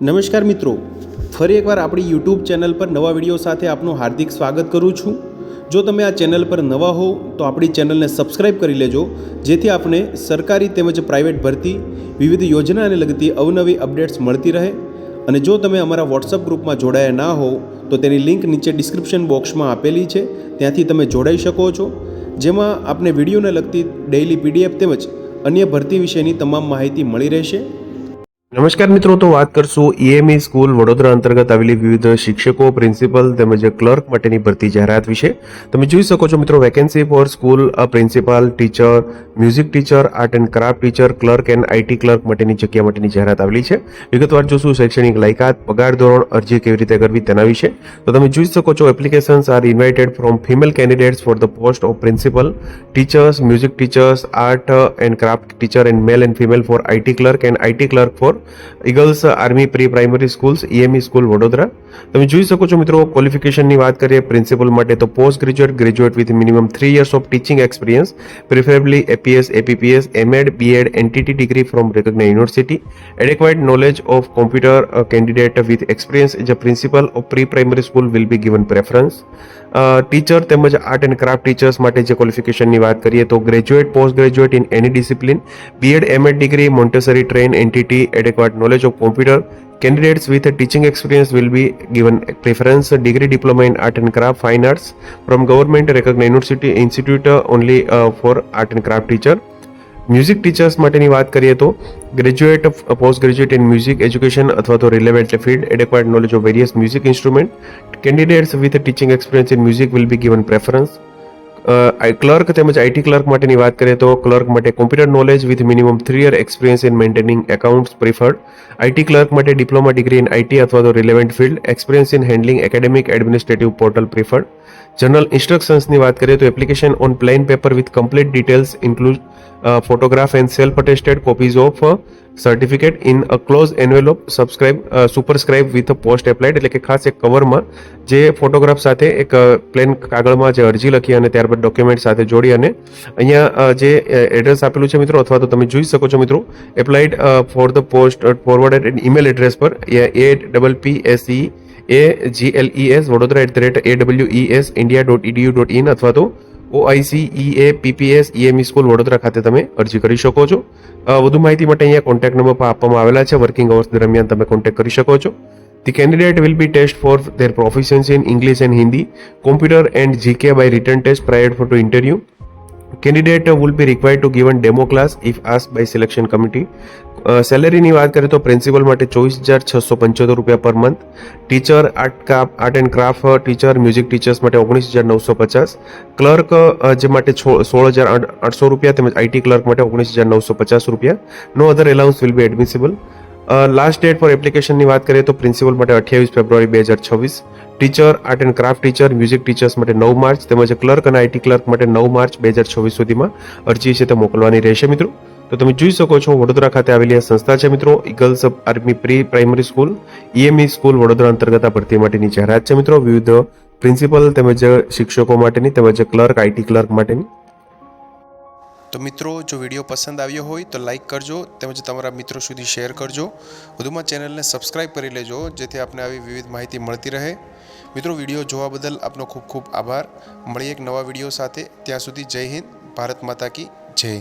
નમસ્કાર મિત્રો, ફરી એકવાર આપણી યુટ્યુબ ચેનલ પર નવા વિડીયો સાથે આપનું હાર્દિક સ્વાગત કરું છું। જો તમે આ ચેનલ પર નવા હો તો આપણી ચેનલને સબસ્ક્રાઇબ કરી લેજો, જેથી આપને સરકારી તેમજ પ્રાઇવેટ ભરતી વિવિધ યોજનાને લગતી અવનવી અપડેટ્સ મળતી રહે। અને જો તમે અમારા વોટ્સઅપ ગ્રુપમાં જોડાયા ના હો તો તેની લિંક નીચે ડિસ્ક્રિપ્શન બોક્સમાં આપેલી છે, ત્યાંથી તમે જોડાઈ શકો છો, જેમાં આપને વિડીયોને લગતી ડેઇલી પીડીએફ તેમજ અન્ય ભરતી વિશેની તમામ માહિતી મળી રહેશે। નમસ્કાર મિત્રો, તો વાત કરશું ઈએમઈ સ્કૂલ વડોદરા અંતર્ગત આવેલી વિવિધ શિક્ષકો, પ્રિન્સિપલ તેમજ ક્લર્ક માટેની ભરતી જાહેરાત વિશે। તમે જોઈ શકો છો મિત્રો, vacancy for school principal, teacher, music teacher, art and craft teacher, clerk and IT clerk માટેની જગ્યા માટેની જાહેરાત આવેલી છે। વિગતવાર જોશું શૈક્ષણિક લાયકાત, પગાર ધોરણ, અરજી કેવી રીતે કરવી તેના વિશે। તો તમે જોઈ શકો છો, applications are invited from female candidates for the post of principal, teachers, music teachers, art and craft teacher and male and female for IT clerk and IT clerk for Eagles army pre primary schools, EME school Vadodara. તમે જોઈ શકો છો મિત્રો, ક્વોલિફિકેશનની વાત કરીએ principal માટે તો post graduate, graduate with minimum 3 years of teaching experience, preferably APS, APPS, MEd, BEd, NTT degree from recognised university, adequate knowledge of computer, candidate with experience as a principal of pre primary school will be given preference. Teacher તેમજ art and craft teachers માટે જે ક્વોલિફિકેશનની વાત કરીએ તો graduate, post graduate in any discipline, BEd, MEd degree, Montessori train, NTT, adequate knowledge of computer, candidates with a teaching experience will be given preference, degree diploma in art and craft, fine arts from government recognized university institute only for art and craft teacher। Music teachers માટેની વાત કરીએ તો graduate, post graduate in music education અથવા તો relevant field, adequate knowledge of various music instrument, candidates with teaching experience in music will be given preference. Clerk તેમજ IT clerk માટેની વાત કરીએ તો ક્લર્ક માટે computer knowledge with minimum 3 year experience in maintaining accounts preferred, IT clerk માટે diploma degree in IT અથવા તો relevant field, experience in handling academic administrative portal preferred. General ઇન્સ્ટ્રક્શન્સની વાત કરીએ તો application on plain paper with complete details include photograph and self attested copies of certificate in a close envelope superscribe with post applied, એટલે કે ખાસ એક કવરમાં જે photograph સાથે એક પ્લેન કાગળમાં જે અરજી લખી અને ત્યારબાદ ડોક્યુમેન્ટ સાથે જોડી અને અહીંયા જે એડ્રેસ આપેલું છે મિત્રો, અથવા તો તમે જોઈ શકો છો મિત્રો, applied four the post forwarded email address પર APPSE AGLES વડોદરા @awesIndia.edu.in અથવા તો OICEAPPS EME સ્કૂલ વડોદરા ખાતે તમે અરજી કરી શકો છો। વધુ માહિતી માટે અહીંયા કોન્ટેક્ટ નંબર પર આપવામાં આવેલા છે, વર્કિંગ અવર્સ દરમિયાન તમે કોન્ટેક્ટ કરી શકો છો। The candidate will be tested for their proficiency in English and Hindi, computer and GK by written test prior to interview. Candidate will be required to give a demo class if asked by selection committee. સેલેરીની વાત કરીએ તો principal માટે 24,675 રૂપિયા per month, teacher art and craft teacher, music teachers માટે 19,950, clerk જે માટે 16,800 રૂપિયા તેમજ આઈટી ક્લર્ક માટે 19,950 રૂપિયા। No other allowance will be admissible. Last date for એપ્લિકેશનની વાત કરીએ તો પ્રિન્સિપલ માટે 28 ફેબ્રુઆરી 2026, teacher art and craft teacher, music teachers માટે 9 માર્ચ તેમજ ક્લર્ક અને આઈટી ક્લર્ક માટે 9 માર્ચ 2026 સુધીમાં અરજી છે તે મોકલવાની રહેશે મિત્રો। તો તમે જોઈ શકો છો, વડોદરા ખાતે આવેલી આ સંસ્થા છે મિત્રો, eagles army pre primary school, EME school Vadodara અંતર્ગત આ ભરતી માટેની જાહેરાત છે મિત્રો, વિવિધ પ્રિન્સિપલ તેમજ શિક્ષકો માટેની તેમજ ક્લર્ક, આઈટી ક્લર્ક માટેની। તો મિત્રો, જો વિડીયો પસંદ આવ્યો હોય તો લાઇક કરજો તેમજ તમારા મિત્રો સુધી શેર કરજો। વધુમાં ચેનલને સબસ્ક્રાઇબ કરી લેજો, જેથી આપને આવી વિવિધ માહિતી મળતી રહે। મિત્રો, વિડીયો જોવા બદલ આપનો ખૂબ ખૂબ આભાર। મળીએ એક નવા વિડીયો સાથે, ત્યાં સુધી જય હિન્દ, ભારત માતા કી જય।